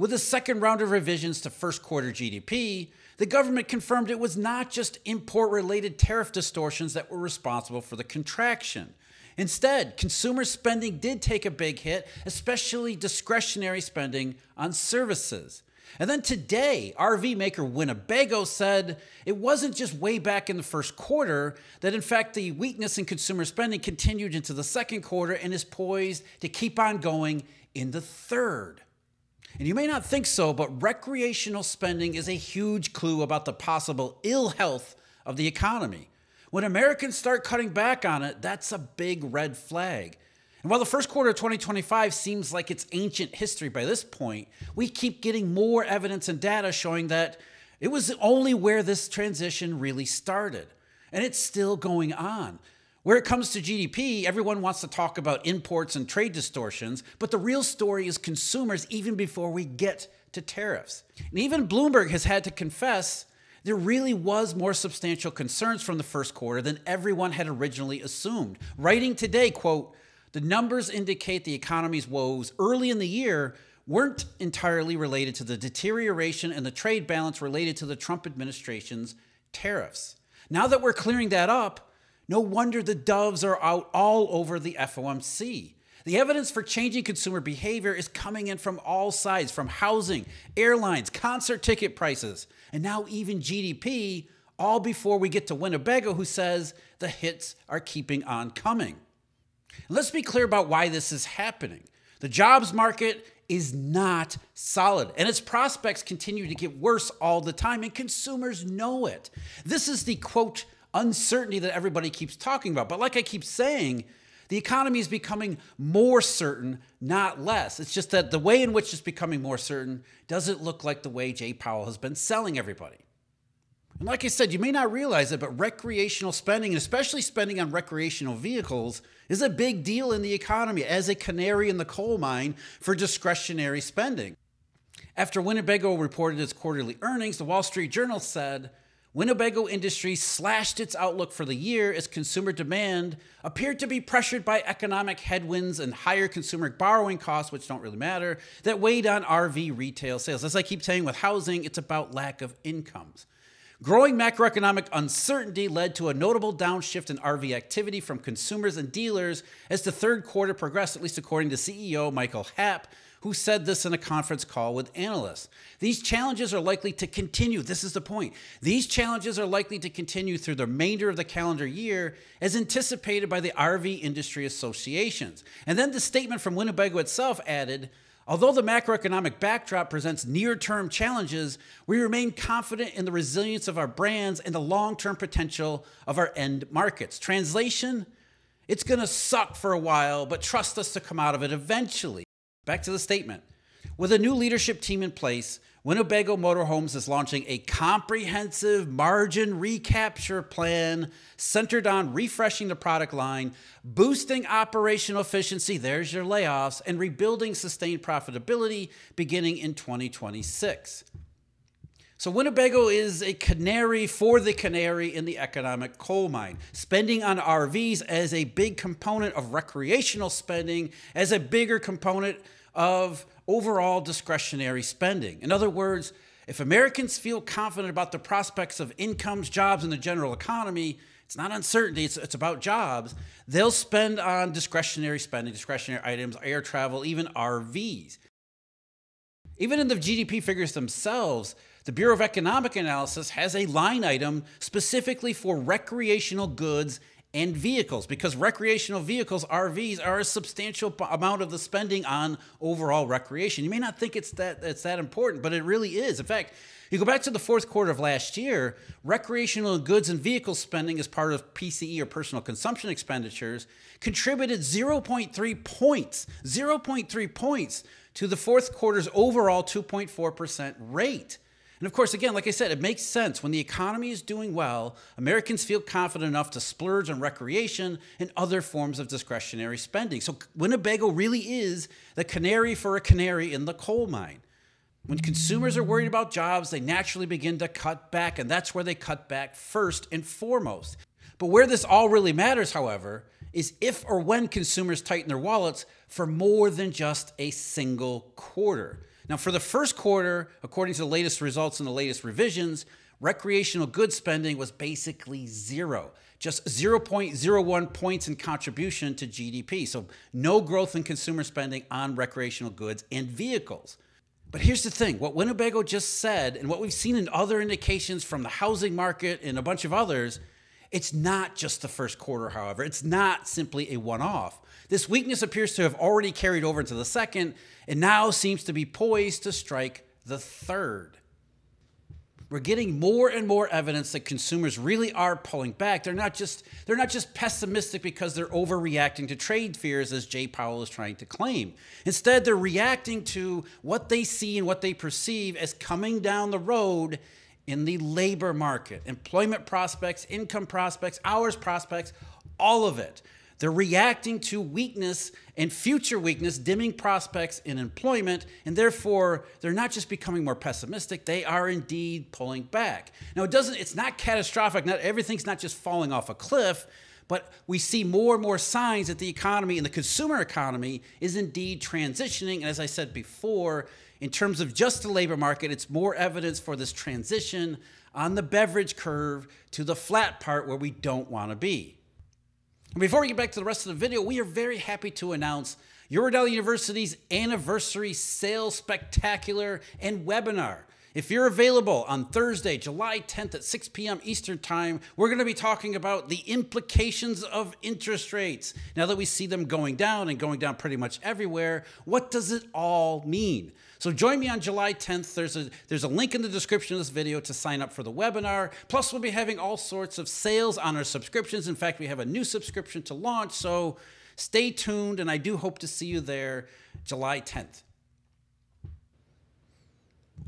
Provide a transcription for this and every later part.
With a second round of revisions to first quarter GDP, the government confirmed it was not just import-related tariff distortions that were responsible for the contraction. Instead, consumer spending did take a big hit, especially discretionary spending on services. And then today, RV maker Winnebago said it wasn't just way back in the first quarter, that in fact the weakness in consumer spending continued into the second quarter and is poised to keep on going in the third. And you may not think so, but recreational spending is a huge clue about the possible ill health of the economy. When Americans start cutting back on it, that's a big red flag. And while the first quarter of 2025 seems like it's ancient history by this point, we keep getting more evidence and data showing that it was only where this transition really started. And it's still going on. Where it comes to GDP, everyone wants to talk about imports and trade distortions, but the real story is consumers even before we get to tariffs. And even Bloomberg has had to confess there really was more substantial concerns from the first quarter than everyone had originally assumed. Writing today, quote, "The numbers indicate the economy's woes early in the year weren't entirely related to the deterioration in the trade balance related to the Trump administration's tariffs. Now that we're clearing that up, no wonder the doves are out all over the FOMC. The evidence for changing consumer behavior is coming in from all sides, from housing, airlines, concert ticket prices, and now even GDP, all before we get to Winnebago, who says the hits are keeping on coming." And let's be clear about why this is happening. The jobs market is not solid, and its prospects continue to get worse all the time, and consumers know it. This is the, quote, uncertainty that everybody keeps talking about. But like I keep saying, the economy is becoming more certain, not less. It's just that the way in which it's becoming more certain doesn't look like the way Jay Powell has been selling everybody. And like I said, you may not realize it, but recreational spending, and especially spending on recreational vehicles, is a big deal in the economy as a canary in the coal mine for discretionary spending. After Winnebago reported its quarterly earnings, the Wall Street Journal said, Winnebago Industries slashed its outlook for the year as consumer demand appeared to be pressured by economic headwinds and higher consumer borrowing costs, which don't really matter, that weighed on RV retail sales. As I keep saying with housing, it's about lack of incomes. Growing macroeconomic uncertainty led to a notable downshift in RV activity from consumers and dealers as the third quarter progressed, at least according to CEO Michael Happ, who said this in a conference call with analysts. These challenges are likely to continue. This is the point. These challenges are likely to continue through the remainder of the calendar year as anticipated by the RV industry associations. And then the statement from Winnebago itself added, although the macroeconomic backdrop presents near-term challenges, we remain confident in the resilience of our brands and the long-term potential of our end markets. Translation, it's going to suck for a while, but trust us to come out of it eventually. Back to the statement. With a new leadership team in place, Winnebago Motorhomes is launching a comprehensive margin recapture plan centered on refreshing the product line, boosting operational efficiency, there's your layoffs, and rebuilding sustained profitability beginning in 2026. So Winnebago is a canary for the canary in the economic coal mine, spending on RVs as a big component of recreational spending, as a bigger component of overall discretionary spending. In other words, if Americans feel confident about the prospects of incomes, jobs, and the general economy, it's not uncertainty, it's about jobs, they'll spend on discretionary spending, discretionary items, air travel, even RVs. Even in the GDP figures themselves, the Bureau of Economic Analysis has a line item specifically for recreational goods and vehicles, because recreational vehicles, RVs, are a substantial amount of the spending on overall recreation. You may not think it's that important, but it really is. In fact, you go back to the fourth quarter of last year, recreational goods and vehicle spending as part of PCE or personal consumption expenditures contributed 0.3 points to the fourth quarter's overall 2.4% rate. And of course, again, like I said, it makes sense. When the economy is doing well, Americans feel confident enough to splurge on recreation and other forms of discretionary spending. So Winnebago really is the canary for a canary in the coal mine. When consumers are worried about jobs, they naturally begin to cut back, and that's where they cut back first and foremost. But where this all really matters, however, is if or when consumers tighten their wallets for more than just a single quarter. Now, for the first quarter, according to the latest results and the latest revisions, recreational goods spending was basically zero, just 0.01 points in contribution to GDP. So no growth in consumer spending on recreational goods and vehicles. But here's the thing, what Winnebago just said and what we've seen in other indications from the housing market and a bunch of others, it's not just the first quarter, however. It's not simply a one-off. This weakness appears to have already carried over into the second and now seems to be poised to strike the third. We're getting more and more evidence that consumers really are pulling back. They're not just pessimistic because they're overreacting to trade fears, as Jay Powell is trying to claim. Instead, they're reacting to what they see and what they perceive as coming down the road in the labor market, employment prospects, income prospects, hours prospects, all of it. They're reacting to weakness and future weakness, dimming prospects in employment, and therefore they're not just becoming more pessimistic, they are indeed pulling back. Now, it's not catastrophic, not everything's not just falling off a cliff, but we see more and more signs that the economy and the consumer economy is indeed transitioning. And as I said before, in terms of just the labor market, it's more evidence for this transition on the Beveridge curve to the flat part where we don't want to be. And before we get back to the rest of the video, we are very happy to announce Eurodollar University's anniversary sales spectacular and webinar. If you're available on Thursday, July 10th at 6 p.m. Eastern Time, we're going to be talking about the implications of interest rates. Now that we see them going down and going down pretty much everywhere, what does it all mean? So join me on July 10th. There's a link in the description of this video to sign up for the webinar. Plus, we'll be having all sorts of sales on our subscriptions. In fact, we have a new subscription to launch, so stay tuned, and I do hope to see you there July 10th.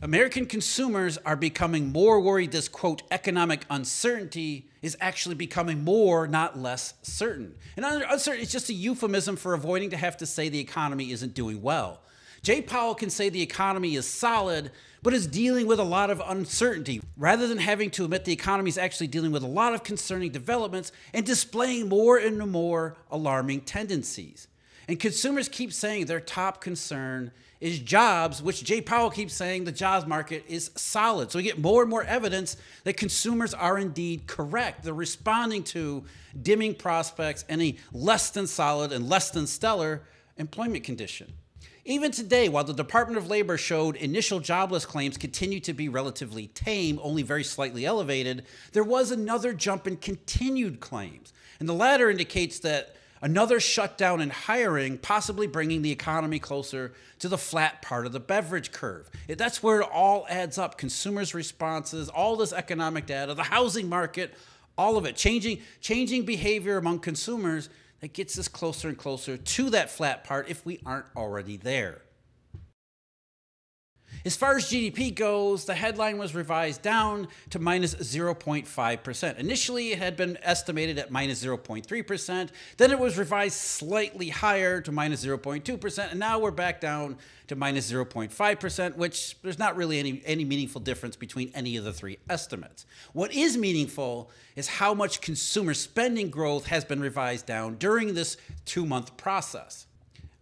American consumers are becoming more worried this, quote, economic uncertainty is actually becoming more, not less, certain. And uncertain is just a euphemism for avoiding to have to say the economy isn't doing well. Jay Powell can say the economy is solid, but is dealing with a lot of uncertainty, rather than having to admit the economy is actually dealing with a lot of concerning developments and displaying more and more alarming tendencies. And consumers keep saying their top concern is jobs, which Jay Powell keeps saying the jobs market is solid. So we get more and more evidence that consumers are indeed correct. They're responding to dimming prospects and a less than solid and less than stellar employment condition. Even today, while the Department of Labor showed initial jobless claims continue to be relatively tame, only very slightly elevated, there was another jump in continued claims. And the latter indicates that another shutdown in hiring, possibly bringing the economy closer to the flat part of the Beveridge curve. That's where it all adds up. Consumers' responses, all this economic data, the housing market, all of it, changing behavior among consumers that gets us closer and closer to that flat part if we aren't already there. As far as GDP goes, the headline was revised down to minus 0.5%. Initially, it had been estimated at minus 0.3%. Then it was revised slightly higher to minus 0.2%. And now we're back down to minus 0.5%, which there's not really any meaningful difference between any of the three estimates. What is meaningful is how much consumer spending growth has been revised down during this 2-month process.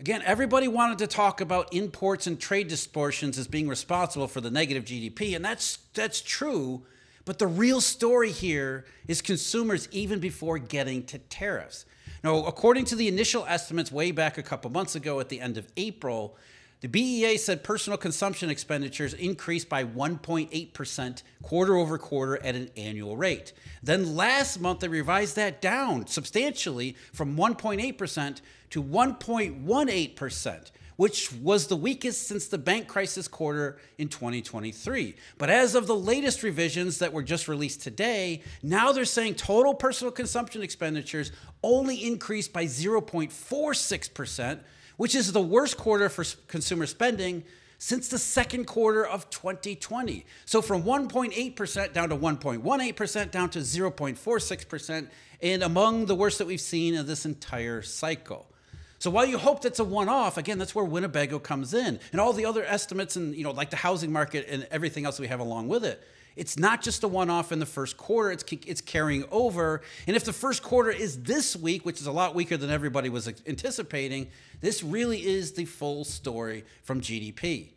Again, everybody wanted to talk about imports and trade distortions as being responsible for the negative GDP, and that's true, but the real story here is consumers even before getting to tariffs. Now, according to the initial estimates way back a couple months ago at the end of April, the BEA said personal consumption expenditures increased by 1.8% quarter over quarter at an annual rate. Then last month, they revised that down substantially from 1.8% to 1.18%, which was the weakest since the bank crisis quarter in 2023. But as of the latest revisions that were just released today, now they're saying total personal consumption expenditures only increased by 0.46%, which is the worst quarter for consumer spending since the second quarter of 2020. So from 1.8% down to 1.18%, down to 0.46%, and among the worst that we've seen in this entire cycle. So while you hope that's a one-off, again, that's where Winnebago comes in. And all the other estimates and, like the housing market and everything else we have along with it, it's not just a one-off in the first quarter, it's carrying over. And if the first quarter is this week, which is a lot weaker than everybody was anticipating, this really is the full story from GDP.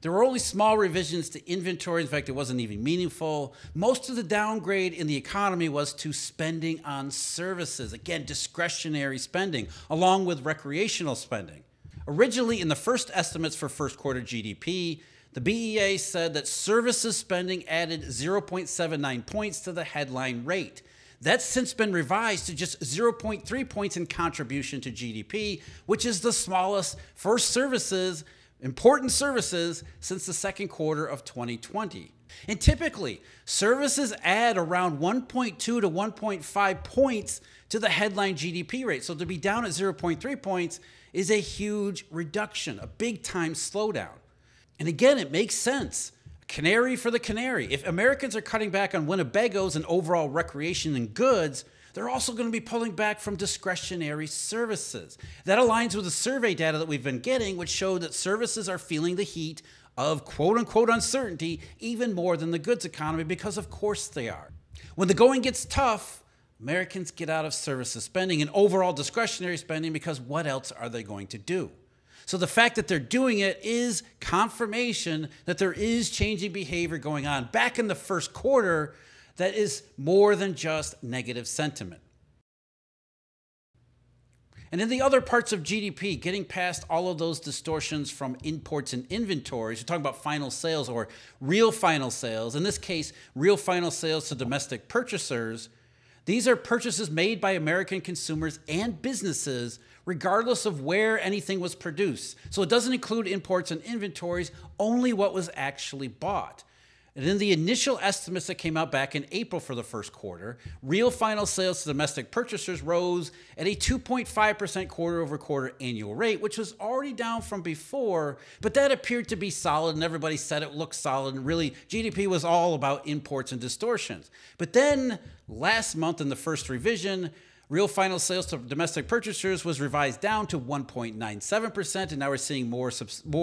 There were only small revisions to inventory. In fact, it wasn't even meaningful. Most of the downgrade in the economy was to spending on services. Again, discretionary spending, along with recreational spending. Originally, in the first estimates for first quarter GDP, the BEA said that services spending added 0.79 points to the headline rate. That's since been revised to just 0.3 points in contribution to GDP, which is the smallest for services, important services, since the second quarter of 2020. And typically, services add around 1.2 to 1.5 points to the headline GDP rate. So to be down at 0.3 points is a huge reduction, a big time slowdown. And again, it makes sense. Canary for the canary. If Americans are cutting back on Winnebagos and overall recreation and goods, they're also going to be pulling back from discretionary services. That aligns with the survey data that we've been getting, which showed that services are feeling the heat of quote-unquote uncertainty even more than the goods economy, because of course they are. When the going gets tough, Americans get out of services spending and overall discretionary spending, because what else are they going to do? So the fact that they're doing it is confirmation that there is changing behavior going on back in the first quarter that is more than just negative sentiment. And in the other parts of GDP, getting past all of those distortions from imports and inventories, we're talking about final sales or real final sales. In this case, real final sales to domestic purchasers. These are purchases made by American consumers and businesses, regardless of where anything was produced. So it doesn't include imports and inventories, only what was actually bought. And in the initial estimates that came out back in April for the first quarter, real final sales to domestic purchasers rose at a 2.5% quarter-over-quarter annual rate, which was already down from before, but that appeared to be solid, and everybody said it looked solid, and really GDP was all about imports and distortions. But then last month in the first revision, real final sales to domestic purchasers was revised down to 1.97%, and now we're seeing more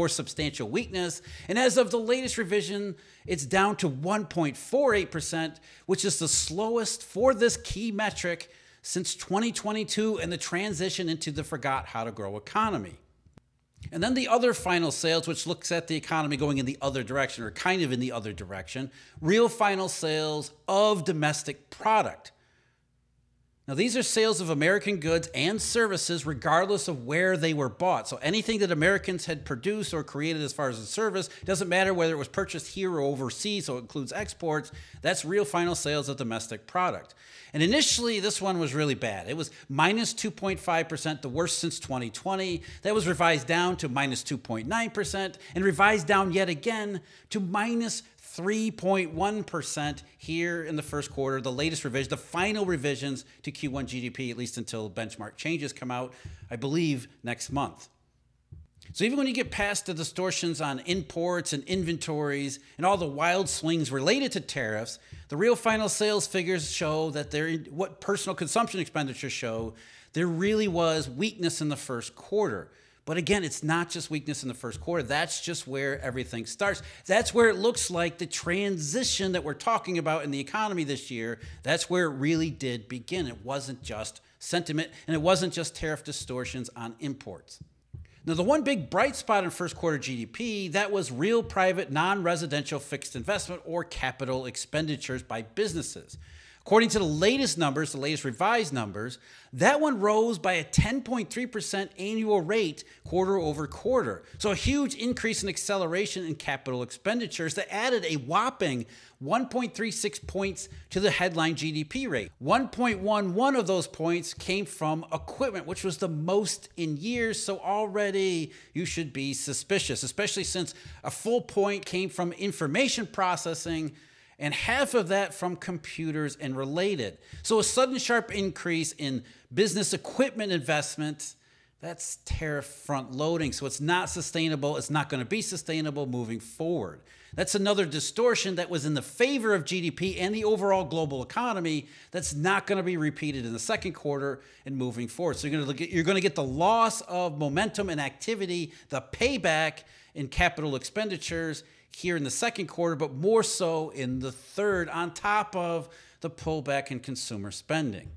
substantial weakness. And as of the latest revision, it's down to 1.48%, which is the slowest for this key metric since 2022 and the transition into the forgot how to grow economy. And then the other final sales, which looks at the economy going in the other direction, or kind of in the other direction, real final sales of domestic product. Now, these are sales of American goods and services regardless of where they were bought. So anything that Americans had produced or created as far as a service, doesn't matter whether it was purchased here or overseas, so it includes exports, that's real final sales of domestic product. And initially, this one was really bad. It was minus 2.5%, the worst since 2020. That was revised down to minus 2.9% and revised down yet again to minus 3.1% here in the first quarter, the latest revision, the final revisions to Q1 GDP, at least until benchmark changes come out, I believe, next month. So even when you get past the distortions on imports and inventories and all the wild swings related to tariffs, the real final sales figures show that what personal consumption expenditures show, there really was weakness in the first quarter. But again, it's not just weakness in the first quarter. That's just where everything starts. That's where it looks like the transition that we're talking about in the economy this year, that's where it really did begin. It wasn't just sentiment, and it wasn't just tariff distortions on imports. Now, the one big bright spot in first quarter GDP, that was real private non-residential fixed investment or capital expenditures by businesses. According to the latest numbers, the latest revised numbers, that one rose by a 10.3% annual rate quarter over quarter. So a huge increase in acceleration in capital expenditures that added a whopping 1.36 points to the headline GDP rate. 1.11 of those points came from equipment, which was the most in years. So already you should be suspicious, especially since a full point came from information processing, and half of that from computers and related. So a sudden sharp increase in business equipment investment, that's tariff front loading. So it's not sustainable. It's not going to be sustainable moving forward. That's another distortion that was in the favor of GDP and the overall global economy that's not going to be repeated in the second quarter and moving forward. So you're going to get the loss of momentum and activity, the payback in capital expenditures here in the second quarter, but more so in the third, on top of the pullback in consumer spending.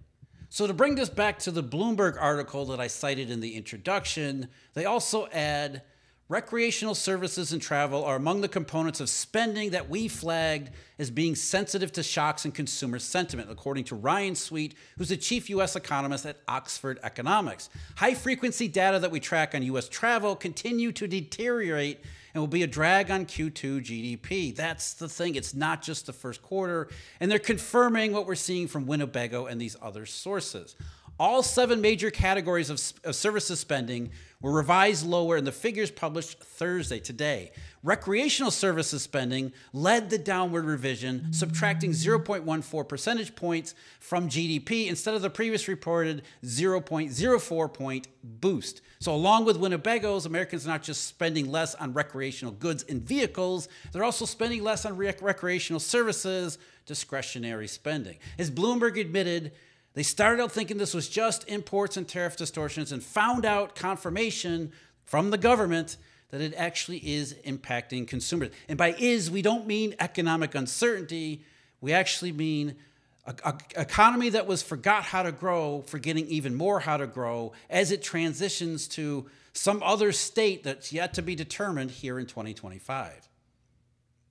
So to bring this back to the Bloomberg article that I cited in the introduction, they also add Recreational services and travel are among the components of spending that we flagged as being sensitive to shocks in consumer sentiment, according to Ryan Sweet, who's the chief U.S. economist at Oxford Economics. High-frequency data that we track on U.S. travel continue to deteriorate and will be a drag on Q2 GDP. That's the thing. It's not just the first quarter, and they're confirming what we're seeing from Winnebago and these other sources. All 7 major categories of services spending were revised lower in the figures published Thursday, today. Recreational services spending led the downward revision, subtracting 0.14 percentage points from GDP instead of the previous reported 0.04 point boost. So along with Winnebago's, Americans are not just spending less on recreational goods and vehicles, they're also spending less on recreational services, discretionary spending. As Bloomberg admitted, they started out thinking this was just imports and tariff distortions and found out confirmation from the government that it actually is impacting consumers. And by is, we don't mean economic uncertainty. We actually mean an economy that forgot how to grow, forgetting even more how to grow as it transitions to some other state that's yet to be determined here in 2025.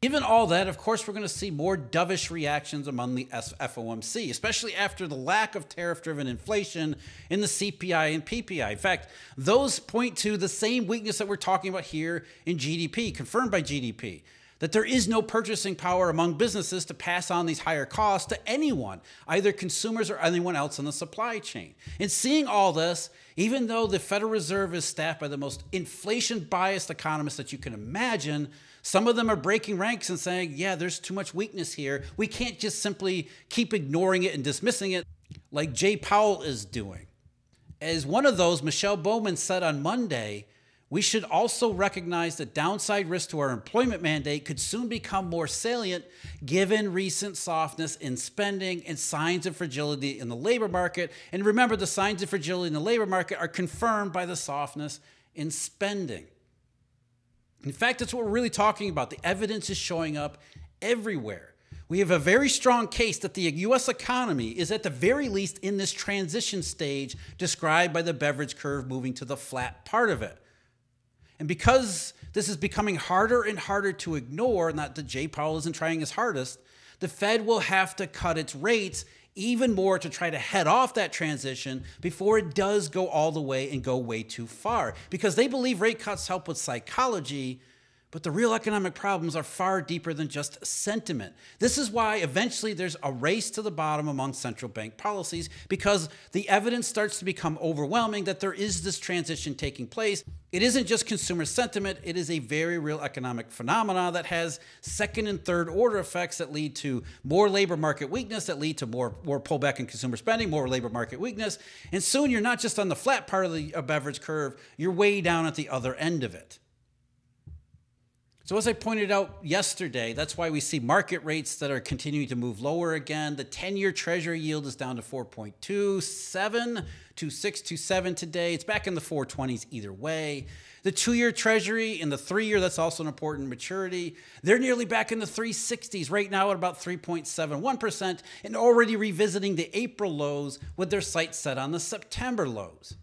Given all that, of course, we're going to see more dovish reactions among the FOMC, especially after the lack of tariff-driven inflation in the CPI and PPI. In fact, those point to the same weakness that we're talking about here in GDP, confirmed by GDP, that there is no purchasing power among businesses to pass on these higher costs to anyone, either consumers or anyone else in the supply chain. And seeing all this, even though the Federal Reserve is staffed by the most inflation-biased economists that you can imagine, some of them are breaking ranks and saying, yeah, there's too much weakness here. We can't just simply keep ignoring it and dismissing it like Jay Powell is doing. As one of those, Michelle Bowman said on Monday, we should also recognize that downside risk to our employment mandate could soon become more salient given recent softness in spending and signs of fragility in the labor market. And remember, the signs of fragility in the labor market are confirmed by the softness in spending. In fact, that's what we're really talking about. The evidence is showing up everywhere. We have a very strong case that the U.S. economy is at the very least in this transition stage described by the Beveridge curve moving to the flat part of it. And because this is becoming harder and harder to ignore, not that Jay Powell isn't trying his hardest, the Fed will have to cut its rates even more to try to head off that transition before it does go all the way and go way too far. Because they believe rate cuts help with psychology, but the real economic problems are far deeper than just sentiment. This is why eventually there's a race to the bottom among central bank policies, because the evidence starts to become overwhelming that there is this transition taking place. It isn't just consumer sentiment, it is a very real economic phenomena that has second and third order effects that lead to more labor market weakness, that lead to more pullback in consumer spending, more labor market weakness. And soon you're not just on the flat part of the Beveridge curve, you're way down at the other end of it. So as I pointed out yesterday, that's why we see market rates that are continuing to move lower again. The 10-year Treasury yield is down to 4.27, 2627 today. It's back in the 420s either way. The 2-year Treasury and the 3-year, that's also an important maturity, they're nearly back in the 360s right now at about 3.71% and already revisiting the April lows with their sights set on the September lows.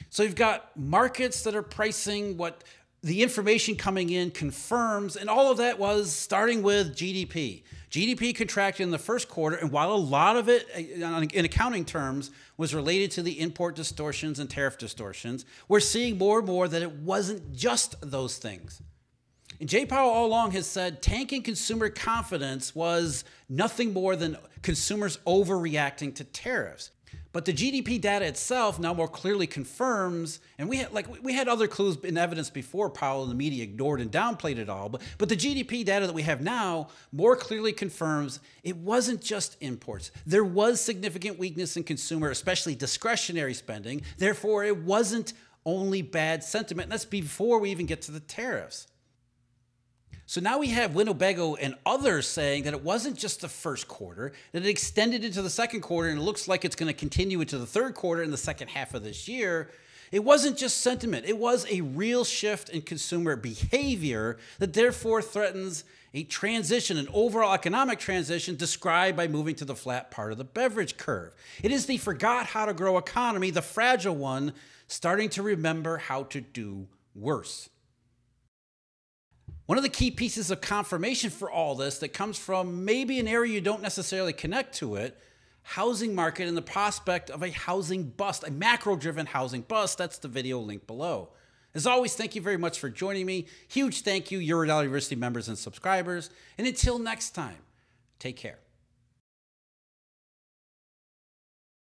So you've got markets that are pricing what the information coming in confirms, and all of that was starting with GDP. GDP contracted in the first quarter, and while a lot of it, in accounting terms, was related to the import distortions and tariff distortions, we're seeing more and more that it wasn't just those things. And Jay Powell all along has said tanking consumer confidence was nothing more than consumers overreacting to tariffs. But the GDP data itself now more clearly confirms, and we had other clues in evidence before Powell and the media ignored and downplayed it all, but the GDP data that we have now more clearly confirms it wasn't just imports. There was significant weakness in consumer, especially discretionary spending. Therefore, it wasn't only bad sentiment. And that's before we even get to the tariffs. So now we have Winnebago and others saying that it wasn't just the first quarter, that it extended into the second quarter, and it looks like it's going to continue into the third quarter in the second half of this year. It wasn't just sentiment. It was a real shift in consumer behavior that therefore threatens a transition, an overall economic transition described by moving to the flat part of the Beveridge curve. It is the forgot how to grow economy, the fragile one, starting to remember how to do worse. One of the key pieces of confirmation for all this that comes from maybe an area you don't necessarily connect to it, housing market and the prospect of a housing bust, a macro-driven housing bust. That's the video link below. As always, thank you very much for joining me. Huge thank you, Eurodollar University members and subscribers. And until next time, take care.